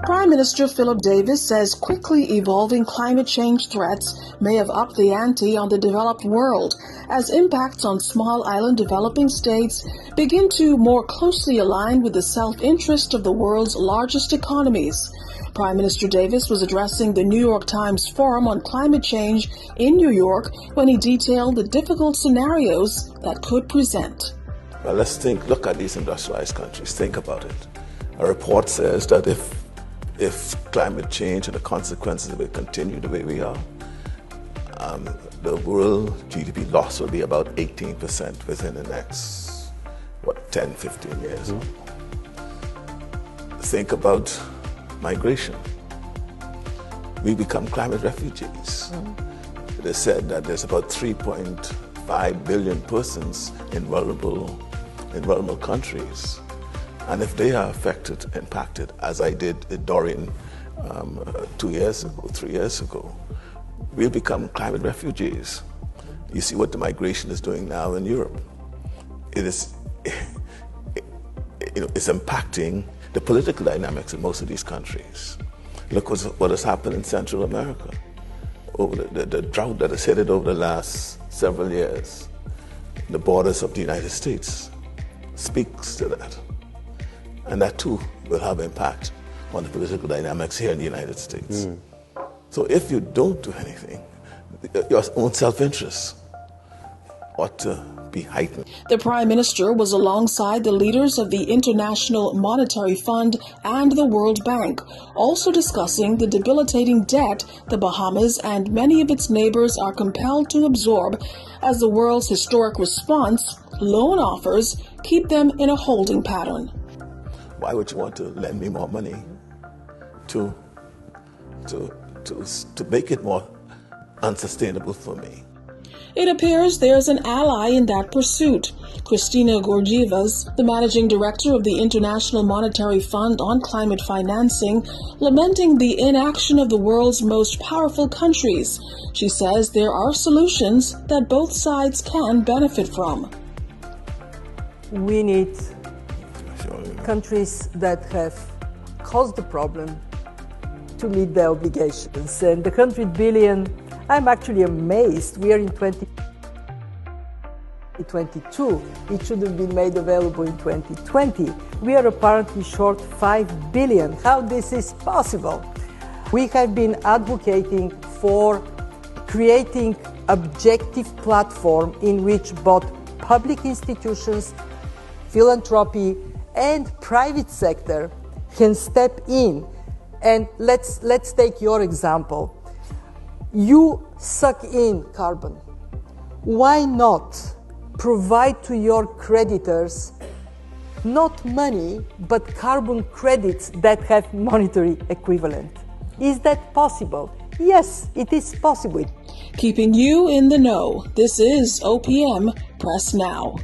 Prime Minister Philip Davis says quickly evolving climate change threats may have upped the ante on the developed world as impacts on small island developing states begin to more closely align with the self-interest of the world's largest economies. Prime Minister Davis was addressing the New York Times Forum on Climate Change in New York when he detailed the difficult scenarios that could present. Well, let's look at these industrialized countries. Think about it. A report says that if climate change and the consequences will continue the way we are, the world GDP loss will be about 18% within the next, 10, 15 years. Mm-hmm. Think about migration. We become climate refugees. Mm-hmm. It is said that there's about 3.5 billion persons in vulnerable countries. And if they are impacted, as I did at Dorian 3 years ago, we'll become climate refugees. You see what the migration is doing now in Europe. It's impacting the political dynamics in most of these countries. Look what has happened in Central America. Over the drought that has hit it over the last several years. The borders of the United States speaks to that. And that too will have impact on the political dynamics here in the United States. Mm. So if you don't do anything, your own self-interest ought to be heightened. The Prime Minister was alongside the leaders of the International Monetary Fund and the World Bank, also discussing the debilitating debt the Bahamas and many of its neighbors are compelled to absorb as the world's historic response, loan offers, keep them in a holding pattern. Why would you want to lend me more money to make it more unsustainable for me? It appears there's an ally in that pursuit. Kristina Georgievas, the managing director of the International Monetary Fund on climate financing, lamenting the inaction of the world's most powerful countries. She says there are solutions that both sides can benefit from. We need countries that have caused the problem to meet their obligations. And the 100 billion, I'm actually amazed. We are in 2022. It should have been made available in 2020. We are apparently short 5 billion. How this is possible? We have been advocating for creating objective platform in which both public institutions, philanthropy, and private sector can step in. And let's take your example. You suck in carbon. Why not provide to your creditors not money, but carbon credits that have monetary equivalent? Is that possible? Yes, it is possible. Keeping you in the know. This is OPM Press Now.